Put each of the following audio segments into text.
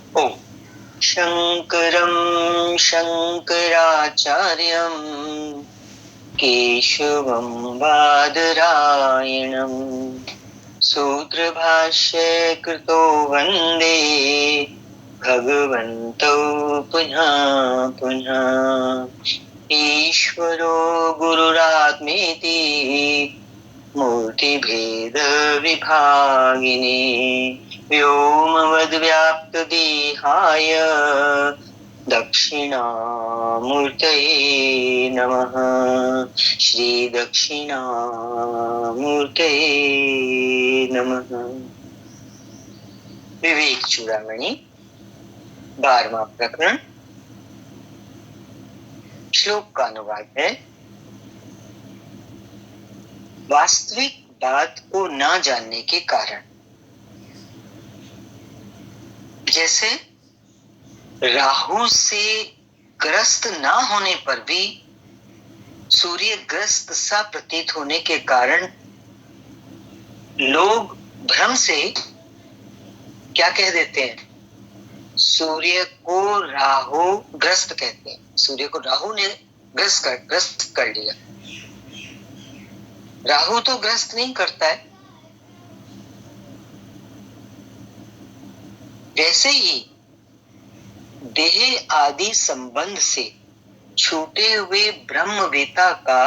ओ शंकरं शंकराचार्यं केशवं बादरायणं सूत्रभाष्ये कृतो वन्दे भगवन्तौ पुनः पुनः। ईश्वरो गुरुरात्मेति मूर्तिभेद विभागिने व्योमवद्व्याप्तदेहाय दक्षिणामूर्तये नमः। श्री दक्षिणामूर्तये नमः। विवेक चूड़ामणि 12वां प्रकरण। श्लोक का अनुवाद है, वास्तविक बात को न जानने के कारण। जैसे राहु से ग्रस्त ना होने पर भी सूर्य ग्रस्त सा प्रतीत होने के कारण लोग भ्रम से क्या कह देते हैं, सूर्य को राहु ग्रस्त कहते हैं। सूर्य को राहु ने ग्रस्त कर लिया। राहु तो ग्रस्त नहीं करता है। वैसे ही देह आदि संबंध से छूटे हुए ब्रह्मवेता का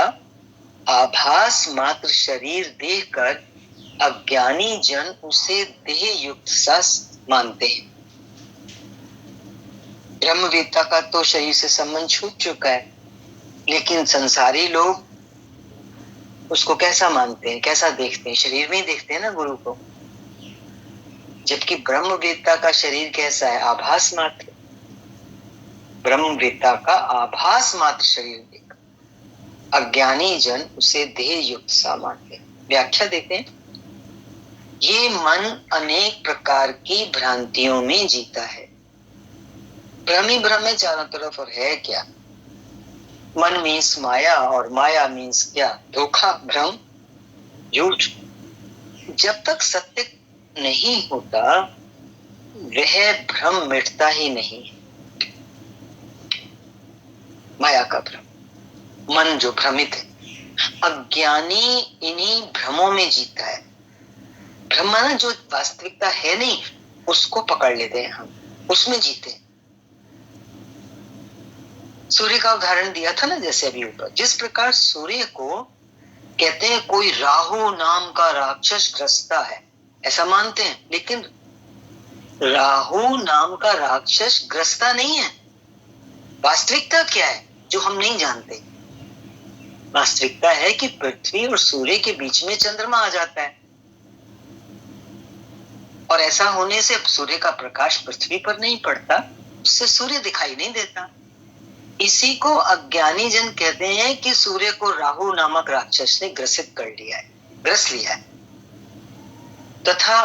आभास मात्र शरीर देखकर अज्ञानी जन उसे देह युक्त सा मानते हैं। ब्रह्मवेता का तो शरीर से संबंध छूट चुका है, लेकिन संसारी लोग उसको कैसा मानते हैं, कैसा देखते हैं? शरीर में ही देखते हैं ना गुरु को। जबकि ब्रह्मवेता का शरीर कैसा है? आभास मात्र। ब्रह्मवेता का आभास मात्र शरीर देख अज्ञानी जन उसे देह युक्त सा मानते हैं। व्याख्या देते हैं, ये मन अनेक प्रकार की भ्रांतियों में जीता है। भ्रम ही भ्रम है चारों तरफ। और है क्या? मन मीन्स माया, और माया मीन्स क्या? धोखा, भ्रम, झूठ। जब तक सत्य नहीं होता वह भ्रम मिटता ही नहीं। माया का भ्रम, मन जो भ्रमित है, अज्ञानी इन्हीं भ्रमों में जीता है। भ्रम ना जो वास्तविकता है नहीं, उसको पकड़ लेते हैं हम, उसमें जीते हैं। सूर्य का उदाहरण दिया था ना जैसे अभी ऊपर। जिस प्रकार सूर्य को कहते हैं कोई राहु नाम का राक्षस ग्रस्ता है, ऐसा मानते हैं। लेकिन राहु नाम का राक्षस ग्रस्ता नहीं है। वास्तविकता क्या है जो हम नहीं जानते? वास्तविकता है कि पृथ्वी और सूर्य के बीच में चंद्रमा आ जाता है, और ऐसा होने से सूर्य का प्रकाश पृथ्वी पर नहीं पड़ता, उससे सूर्य दिखाई नहीं देता। इसी को अज्ञानी जन कहते हैं कि सूर्य को राहु नामक राक्षस ने ग्रसित कर लिया है, ग्रस लिया है, तथा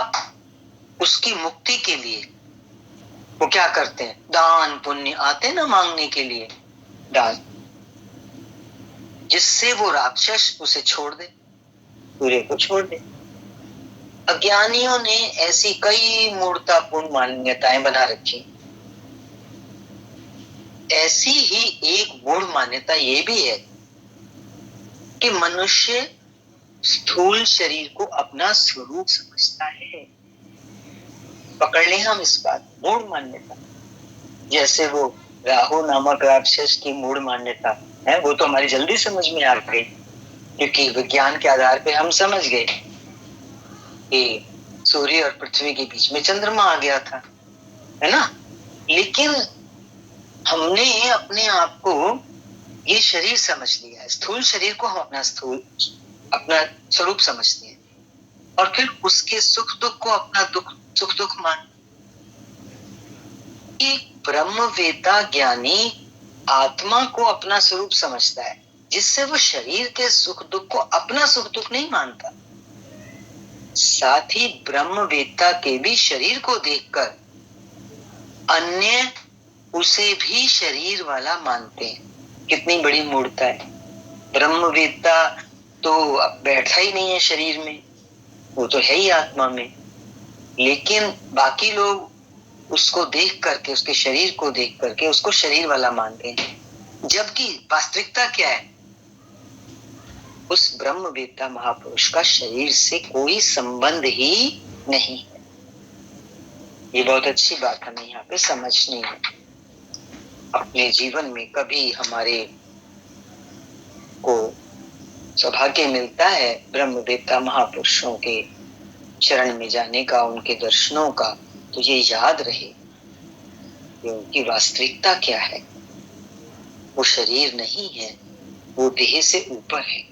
उसकी मुक्ति के लिए वो क्या करते हैं? दान पुण्य आते ना मांगने के लिए, दान, जिससे वो राक्षस उसे छोड़ दे, सूर्य को छोड़ दे। अज्ञानियों ने ऐसी कई मूर्खतापूर्ण मान्यताएं बना रखी। ऐसी ही एक मूढ़ मान्यता ये भी है कि मनुष्य स्थूल शरीर को अपना स्वरूप समझता है। पकड़ लें हम इस बात, मूढ़ मान्यता। जैसे वो राहु नामक राक्षस की मूढ़ मान्यता है, वो तो हमारी जल्दी समझ में आ गई, क्योंकि विज्ञान के आधार पे हम समझ गए कि सूर्य और पृथ्वी के बीच में चंद्रमा आ गया था, है ना। लेकिन हमने अपने आप को ये शरीर समझ लिया है। स्थूल शरीर को हम अपना स्वरूप समझते हैं, और फिर उसके सुख दुख को अपना सुख दुख मान। एक ब्रह्मवेता ज्ञानी आत्मा को अपना स्वरूप समझता है, जिससे वो शरीर के सुख दुख को अपना सुख दुख नहीं मानता। साथ ही ब्रह्मवेता के भी शरीर को देखकर अन्य उसे भी शरीर वाला मानते हैं। कितनी बड़ी मूर्खता है। ब्रह्मवेता तो अब बैठा ही नहीं है शरीर में, वो तो है ही आत्मा में। लेकिन बाकी लोग उसको देख करके, उसके शरीर को देख करके उसको शरीर वाला मानते हैं, जबकि वास्तविकता क्या है? उस ब्रह्मवेत्ता महापुरुष का शरीर से कोई संबंध ही नहीं है। ये बहुत अच्छी बात हमें यहाँ पे समझनी है। अपने जीवन में कभी हमारे को सौभाग्य मिलता है ब्रह्मवेत्ता महापुरुषों के शरण में जाने का, उनके दर्शनों का, तो ये याद रहे कि उनकी वास्तविकता क्या है। वो शरीर नहीं है, वो देह से ऊपर है।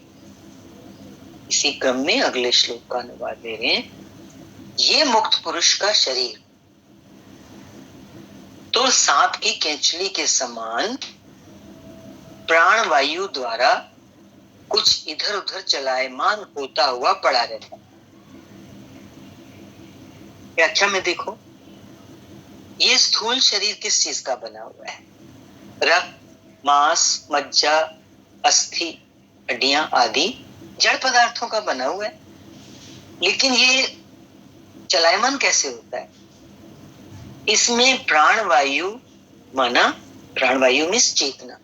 इसी क्रम में अगले श्लोक का अनुवाद दे रहे हैं। ये मुक्त पुरुष का शरीर तो सांप की केंचली के समान प्राण वायु द्वारा कुछ इधर उधर चलायमान होता हुआ पड़ा रहता है। व्याख्या में देखो, ये स्थूल शरीर किस चीज का बना हुआ है? रक्त, मांस, मज्जा, अस्थि, हड्डियां आदि जड़ पदार्थों का बना हुआ है। लेकिन ये चलायमान कैसे होता है? इसमें प्राण वायु माना, प्राण वायु मीन्स चेतना।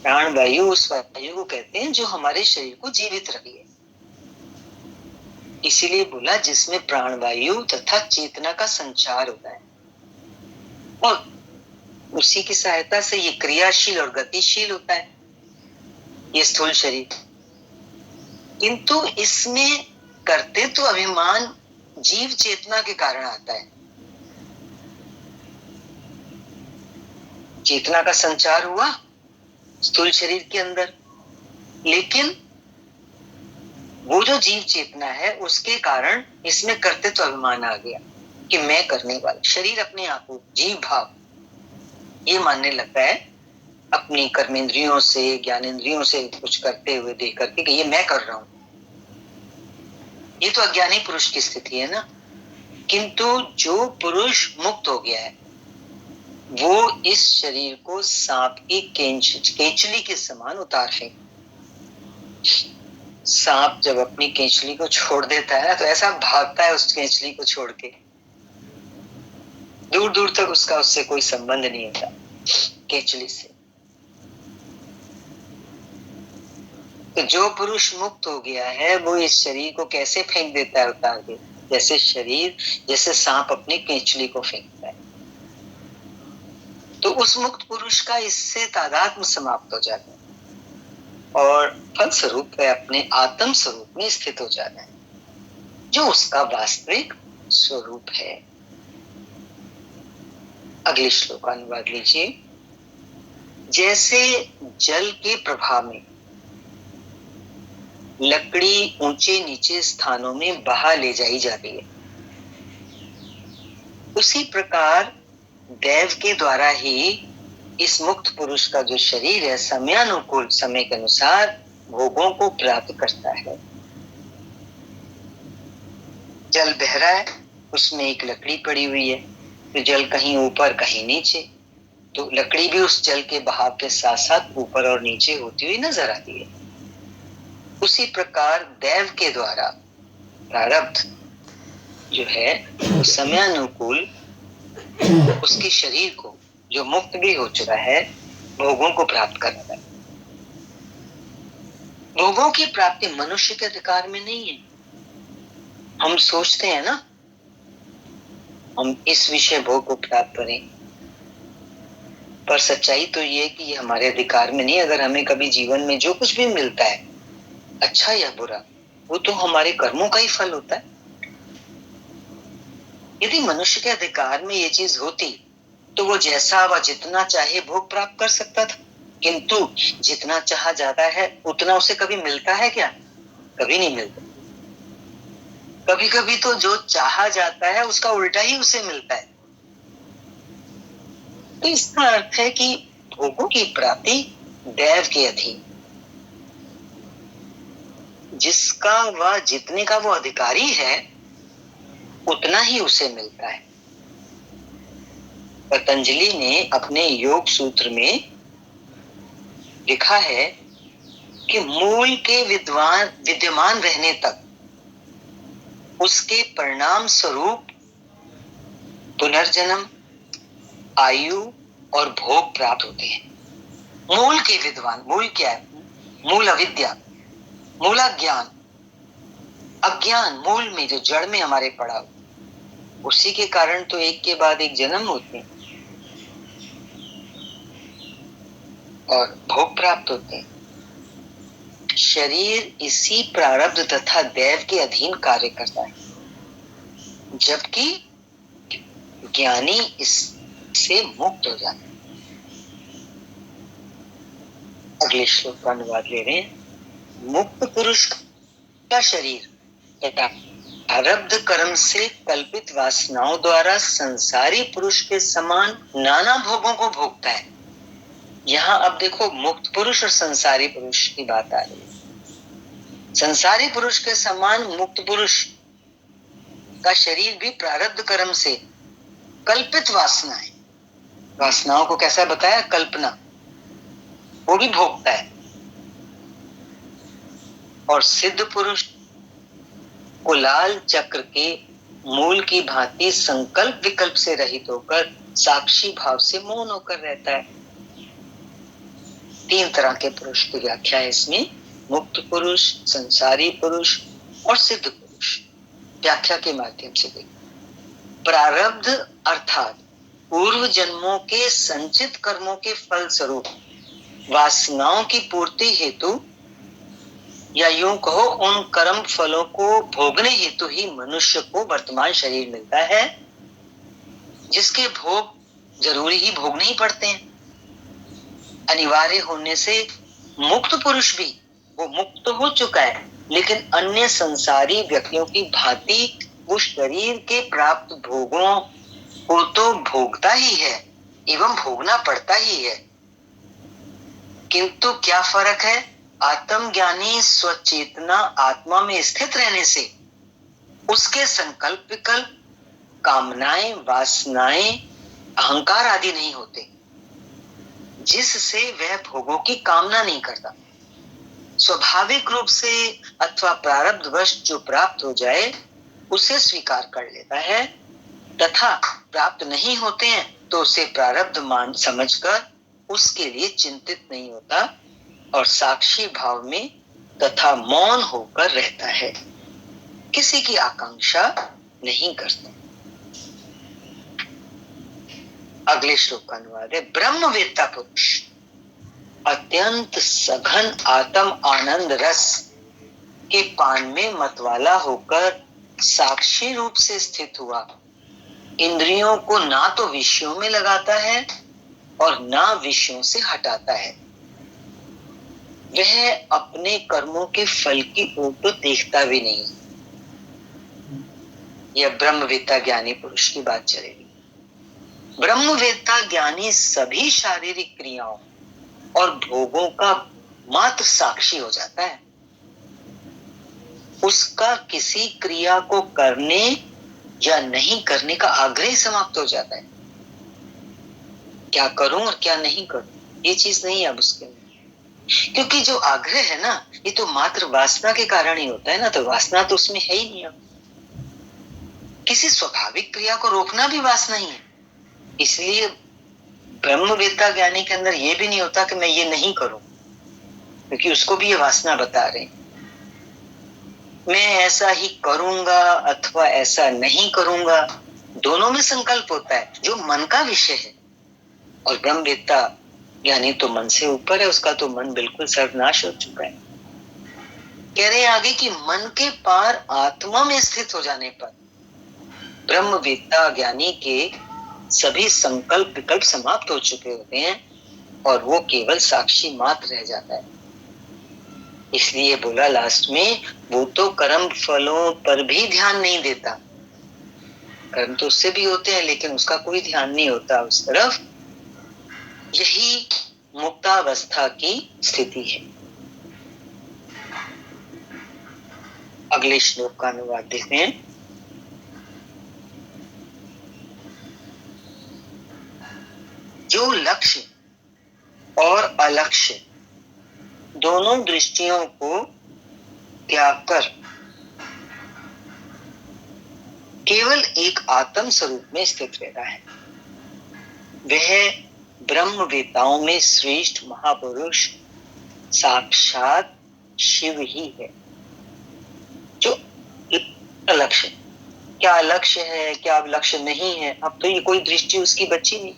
प्राण वायु उस वायु को कहते हैं जो हमारे शरीर को जीवित रखी है। इसीलिए बोला जिसमें प्राण वायु तथा चेतना का संचार होता है, और उसी की सहायता से ये क्रियाशील और गतिशील होता है, ये स्थूल शरीर। किंतु इसमें कर्तृत्व अभिमान जीव चेतना के कारण आता है। चेतना का संचार हुआ स्थूल शरीर के अंदर, लेकिन वो जो जीव चेतना है उसके कारण इसमें कर्तृत्व अभिमान आ गया कि मैं करने वाला। शरीर अपने आप को जीव भाव ये मानने लगता है अपनी कर्मेंद्रियों से, ज्ञानेंद्रियों से कुछ करते हुए देख करके कि ये मैं कर रहा हूं। ये तो अज्ञानी पुरुष की स्थिति है ना। किंतु जो पुरुष मुक्त हो गया है वो इस शरीर को सांप की केंचली के समान उतार फेंक। सांप जब अपनी केंचली को छोड़ देता है ना तो ऐसा भागता है उस केंचली को छोड़ के, दूर दूर तक उसका उससे कोई संबंध नहीं होता केंचली से। तो जो पुरुष मुक्त हो गया है वो इस शरीर को कैसे फेंक देता है उतार के? जैसे सांप अपनी केंचली को फेंकता है। तो उस मुक्त पुरुष का इससे तादात्म्य समाप्त हो जाता है और फलस्वरूप वह अपने आत्म स्वरूप में स्थित हो जाता है जो उसका वास्तविक स्वरूप है। अगले श्लोक का अनुवाद लीजिए। जैसे जल के प्रभाव में लकड़ी ऊंचे नीचे स्थानों में बहा ले जाई जाती है, उसी प्रकार दैव के द्वारा ही इस मुक्त पुरुष का जो शरीर है समयानुकूल समय के अनुसार भोगों को प्राप्त करता है। जल बह रहा है, उसमें एक लकड़ी पड़ी हुई है, तो जल कहीं ऊपर कहीं नीचे, तो लकड़ी भी उस जल के बहाव के साथ साथ ऊपर और नीचे होती हुई नजर आती है। उसी प्रकार दैव के द्वारा प्रारब्ध जो है समयानुकूल उसके शरीर को जो मुक्त भी हो चुका है भोगों को प्राप्त करता है। भोगों की प्राप्ति मनुष्य के अधिकार में नहीं है। हम सोचते हैं ना हम इस विषय भोग को प्राप्त करें, पर सच्चाई तो ये कि ये हमारे अधिकार में नहीं। अगर हमें कभी जीवन में जो कुछ भी मिलता है अच्छा या बुरा, वो तो हमारे कर्मों का ही फल होता है। यदि मनुष्य के अधिकार में ये चीज होती तो वो जैसा व जितना चाहे भोग प्राप्त कर सकता था, किंतु जितना चाहा जाता है उतना उसे कभी मिलता है क्या? कभी नहीं मिलता। कभी कभी तो जो चाहा जाता है उसका उल्टा ही उसे मिलता है। तो इसका अर्थ है कि भोगों की प्राप्ति दैव के अधीन, जिसका वह जितने का वो अधिकारी है उतना ही उसे मिलता है। पतंजलि ने अपने योग सूत्र में लिखा है कि मूल के विद्यमान रहने तक उसके परिणाम स्वरूप पुनर्जन्म, आयु और भोग प्राप्त होते हैं। मूल के विद्वान, मूल क्या है? मूल अविद्या, मूला ज्ञान, अज्ञान मूल में जो जड़ में हमारे पड़ा हो, उसी के कारण तो एक के बाद एक जन्म होते हैं और भोग प्राप्त होते हैं। शरीर इसी प्रारब्ध तथा दैव के अधीन कार्य करता है, जबकि ज्ञानी इससे मुक्त हो जाता है। अगले श्लोक का अनुवाद ले रहे हैं। मुक्त पुरुष का शरीर प्रारब्ध कर्म से कल्पित वासनाओं द्वारा संसारी पुरुष के समान नाना भोगों को भोगता है। यहाँ अब देखो, मुक्त पुरुष और संसारी पुरुष की बात आ रही है। संसारी पुरुष के समान मुक्त पुरुष का शरीर भी प्रारब्ध कर्म से कल्पित वासनाएं, वासनाओं को कैसा बताया? कल्पना, वो भी भोगता है। और सिद्ध पुरुष कुलाल चक्र के मूल की भांति संकल्प विकल्प से रहित होकर साक्षी भाव से मौन होकर रहता है। 3 तरह के पुरुष की व्याख्या है इसमें, मुक्त पुरुष, संसारी पुरुष और सिद्ध पुरुष। व्याख्या के माध्यम से देखो। प्रारब्ध अर्थात पूर्व जन्मों के संचित कर्मों के फल स्वरूप वासनाओं की पूर्ति हेतु, या यूं कहो उन कर्म फलों को भोगने हेतु ही मनुष्य को वर्तमान शरीर मिलता है, जिसके भोग जरूरी ही भोगने ही पड़ते हैं। अनिवार्य होने से मुक्त पुरुष भी, वो मुक्त हो चुका है, लेकिन अन्य संसारी व्यक्तियों की भांति वो शरीर के प्राप्त भोगों को तो भोगता ही है एवं भोगना पड़ता ही है। किंतु क्या फर्क है? आत्मज्ञानी स्वचेतना आत्मा में स्थित रहने से उसके संकल्प विकल्प, कामनाएं, वासनाएं, अहंकार आदि नहीं होते, जिससे वह भोगों की कामना नहीं करता। स्वाभाविक रूप से अथवा प्रारब्धवश जो प्राप्त हो जाए उसे स्वीकार कर लेता है, तथा प्राप्त नहीं होते हैं तो उसे प्रारब्ध मान समझकर उसके लिए चिंतित नहीं होता और साक्षी भाव में तथा मौन होकर रहता है, किसी की आकांक्षा नहीं करता। अगले श्लोक का अनुवाद है। ब्रह्मवेत्ता पुरुष अत्यंत सघन आत्म आनंद रस के पान में मतवाला होकर साक्षी रूप से स्थित हुआ, इंद्रियों को ना तो विषयों में लगाता है और ना विषयों से हटाता है। वह अपने कर्मों के फल की ओर तो देखता भी नहीं। यह ब्रह्मवेत्ता ज्ञानी पुरुष की बात चलेगी। ब्रह्मवेत्ता ज्ञानी सभी शारीरिक क्रियाओं और भोगों का मात्र साक्षी हो जाता है। उसका किसी क्रिया को करने या नहीं करने का आग्रह समाप्त हो जाता है। क्या करूं और क्या नहीं करूं, ये चीज नहीं है अब उसके लिए। क्योंकि जो आग्रह है ना, ये तो मात्र वासना के कारण ही होता है ना, तो वासना तो उसमें है ही नहीं। किसी स्वाभाविक क्रिया को रोकना भी वासना ही है। इसलिए ब्रह्मवेत्ता ज्ञानी के अंदर ये भी नहीं होता कि मैं ये नहीं करूं, क्योंकि उसको भी ये वासना बता रहे, मैं ऐसा ही करूंगा अथवा ऐसा नहीं करूंगा। दोनों में संकल्प होता है जो मन का विषय है, और ब्रह्मवेत्ता ज्ञानी तो मन से ऊपर है, उसका तो मन बिल्कुल सर्वनाश हो चुका है। कह रहे हैं आगे कि मन के पार आत्मा में स्थित हो जाने पर ब्रह्मवेत्ता ज्ञानी के सभी संकल्प विकल्प समाप्त हो चुके होते हैं और वो केवल साक्षी मात्र रह जाता है। इसलिए बोला लास्ट में, वो तो कर्म फलों पर भी ध्यान नहीं देता। कर्म तो उससे भी होते हैं, लेकिन उसका कोई ध्यान नहीं होता उस तरफ। यही मुक्तावस्था की स्थिति है। अगले श्लोक का अनुवाद देखते हैं। जो लक्ष्य और अलक्ष्य दोनों दृष्टियों को त्याग कर केवल एक आत्म स्वरूप में स्थित रहता है। वह ब्रह्मवेताओं में श्रेष्ठ महापुरुष साक्षात शिव ही है। जो लक्ष्य, क्या लक्ष्य है क्या लक्ष्य नहीं है, अब तो ये कोई दृष्टि उसकी बची नहीं,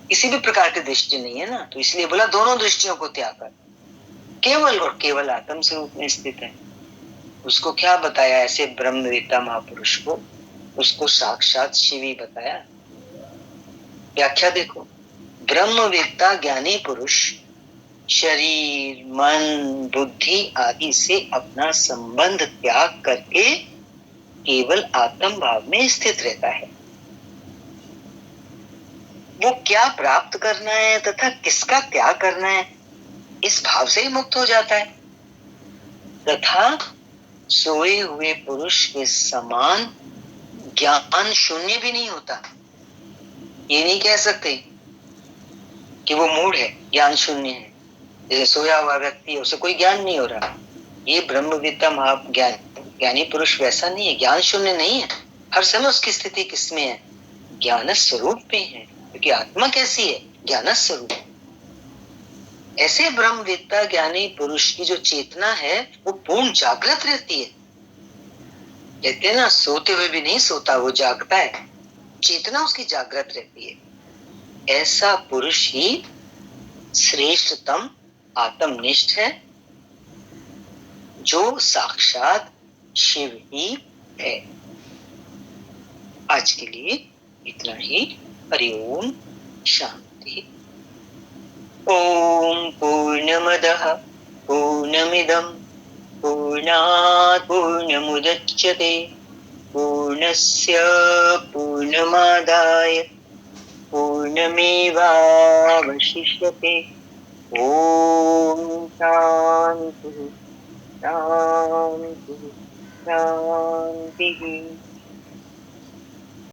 किसी भी प्रकार की दृष्टि नहीं है ना, तो इसलिए बोला दोनों दृष्टियों को त्याग कर केवल और केवल आत्म स्वरूप में स्थित है। उसको क्या बताया ऐसे ब्रह्मवेता महापुरुष को, उसको साक्षात शिव ही बताया। व्याख्या देखो, ब्रह्मवेत्ता ज्ञानी पुरुष शरीर मन बुद्धि आदि से अपना संबंध त्याग करके केवल आत्म भाव में स्थित रहता है। वो क्या प्राप्त करना है तथा किसका त्याग करना है, इस भाव से ही मुक्त हो जाता है। तथा सोए हुए पुरुष के समान ज्ञान शून्य भी नहीं होता। ये नहीं कह सकते कि वो मूढ़ है, ज्ञान शून्य है, जैसे सोया हुआ व्यक्ति है उसे कोई ज्ञान नहीं हो रहा। ये ब्रह्मविद्या ज्ञानी पुरुष वैसा नहीं है, ज्ञान शून्य नहीं है। हर समय उसकी स्थिति किसमें है, ज्ञान स्वरूप में है, क्योंकि आत्मा कैसी है, ज्ञान स्वरूप। ऐसे ब्रह्मविद्या ज्ञानी पुरुष की जो चेतना है वो पूर्ण जागृत रहती है। कहते हैं ना, सोते हुए भी नहीं सोता, वो जागता है, चेतना उसकी जागृत रहती है। ऐसा पुरुष ही श्रेष्ठतम आत्मनिष्ठ है, जो साक्षात शिव ही है। आज के लिए इतना ही। हरि ओम, शांति। ओम पूर्णमदः पूर्णमिदं पूर्णात् पूर्णमुदच्यते पूर्णस्य पूर्णमादाय पूर्णमेवावशिष्यते। ओम शांति शांति शांति।